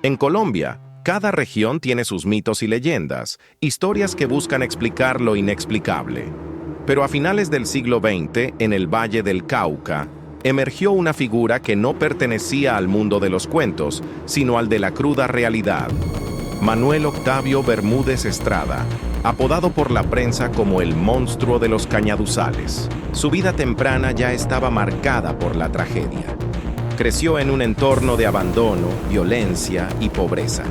En Colombia, cada región tiene sus mitos y leyendas, historias que buscan explicar lo inexplicable. Pero a finales del siglo XX, en el Valle del Cauca, emergió una figura que no pertenecía al mundo de los cuentos, sino al de la cruda realidad. Manuel Octavio Bermúdez Estrada, apodado por la prensa como el monstruo de los Cañaduzales. Su vida temprana ya estaba marcada por la tragedia. Creció en un entorno de abandono, violencia y pobreza.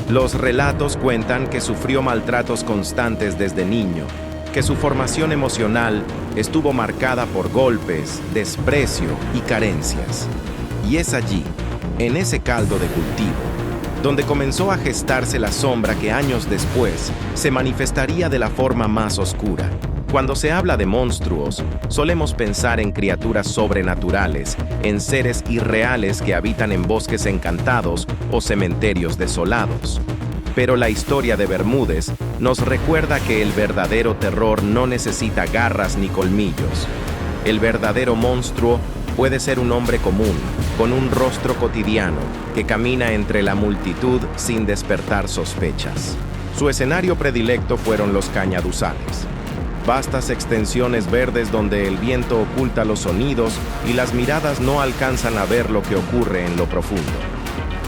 Los relatos cuentan que sufrió maltratos constantes desde niño, que su formación emocional estuvo marcada por golpes, desprecio y carencias. Y es allí, en ese caldo de cultivo, donde comenzó a gestarse la sombra que años después se manifestaría de la forma más oscura. Cuando se habla de monstruos, solemos pensar en criaturas sobrenaturales, en seres irreales que habitan en bosques encantados o cementerios desolados. Pero la historia de Bermúdez nos recuerda que el verdadero terror no necesita garras ni colmillos. El verdadero monstruo puede ser un hombre común, con un rostro cotidiano, que camina entre la multitud sin despertar sospechas. Su escenario predilecto fueron los Cañaduzales. Vastas extensiones verdes donde el viento oculta los sonidos y las miradas no alcanzan a ver lo que ocurre en lo profundo.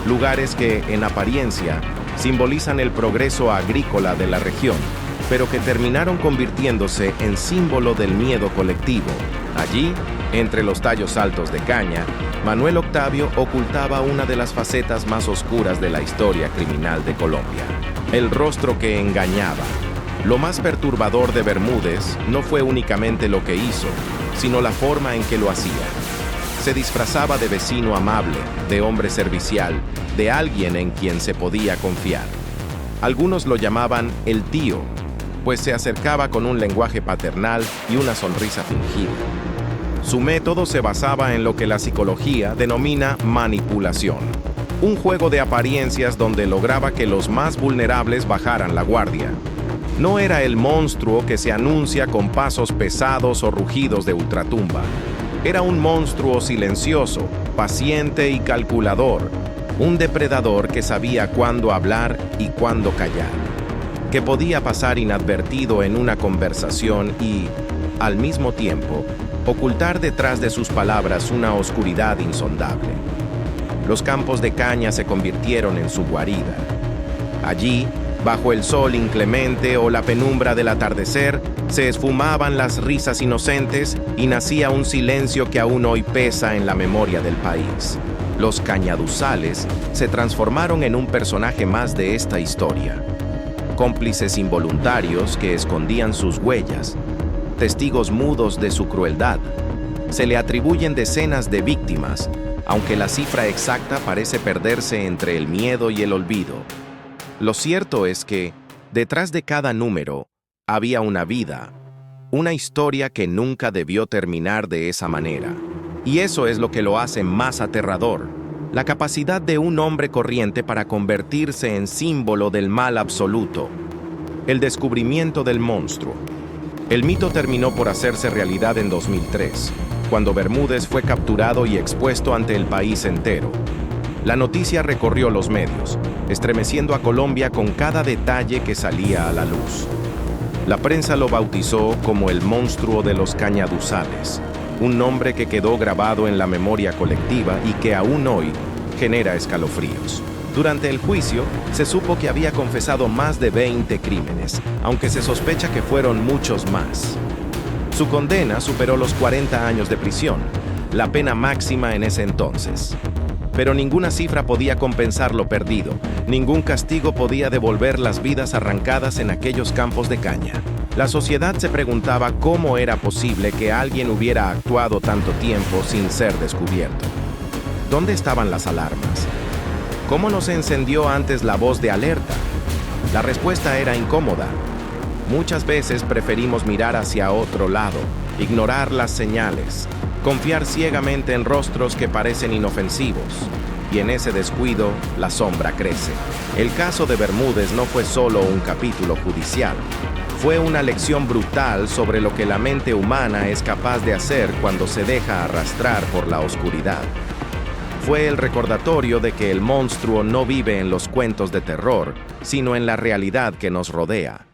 Lugares que, en apariencia, simbolizan el progreso agrícola de la región, pero que terminaron convirtiéndose en símbolo del miedo colectivo. Allí, entre los tallos altos de caña, Manuel Octavio ocultaba una de las facetas más oscuras de la historia criminal de Colombia: el rostro que engañaba. Lo más perturbador de Bermúdez no fue únicamente lo que hizo, sino la forma en que lo hacía. Se disfrazaba de vecino amable, de hombre servicial, de alguien en quien se podía confiar. Algunos lo llamaban el tío, pues se acercaba con un lenguaje paternal y una sonrisa fingida. Su método se basaba en lo que la psicología denomina manipulación, un juego de apariencias donde lograba que los más vulnerables bajaran la guardia. No era el monstruo que se anuncia con pasos pesados o rugidos de ultratumba. Era un monstruo silencioso, paciente y calculador, un depredador que sabía cuándo hablar y cuándo callar, que podía pasar inadvertido en una conversación y, al mismo tiempo, ocultar detrás de sus palabras una oscuridad insondable. Los campos de caña se convirtieron en su guarida. Allí, bajo el sol inclemente o la penumbra del atardecer, se esfumaban las risas inocentes y nacía un silencio que aún hoy pesa en la memoria del país. Los Cañaduzales se transformaron en un personaje más de esta historia. Cómplices involuntarios que escondían sus huellas, testigos mudos de su crueldad. Se le atribuyen decenas de víctimas, aunque la cifra exacta parece perderse entre el miedo y el olvido. Lo cierto es que, detrás de cada número, había una vida, una historia que nunca debió terminar de esa manera. Y eso es lo que lo hace más aterrador, la capacidad de un hombre corriente para convertirse en símbolo del mal absoluto. El descubrimiento del monstruo. El mito terminó por hacerse realidad en 2003, cuando Bermúdez fue capturado y expuesto ante el país entero. La noticia recorrió los medios, estremeciendo a Colombia con cada detalle que salía a la luz. La prensa lo bautizó como el monstruo de los Cañaduzales, un nombre que quedó grabado en la memoria colectiva y que aún hoy genera escalofríos. Durante el juicio, se supo que había confesado más de 20 crímenes, aunque se sospecha que fueron muchos más. Su condena superó los 40 años de prisión, la pena máxima en ese entonces. Pero ninguna cifra podía compensar lo perdido, ningún castigo podía devolver las vidas arrancadas en aquellos campos de caña. La sociedad se preguntaba cómo era posible que alguien hubiera actuado tanto tiempo sin ser descubierto. ¿Dónde estaban las alarmas? ¿Cómo no se encendió antes la voz de alerta? La respuesta era incómoda. Muchas veces preferimos mirar hacia otro lado, ignorar las señales, confiar ciegamente en rostros que parecen inofensivos, y en ese descuido, la sombra crece. El caso de Bermúdez no fue solo un capítulo judicial, fue una lección brutal sobre lo que la mente humana es capaz de hacer cuando se deja arrastrar por la oscuridad. fue el recordatorio de que el monstruo no vive en los cuentos de terror, sino en la realidad que nos rodea.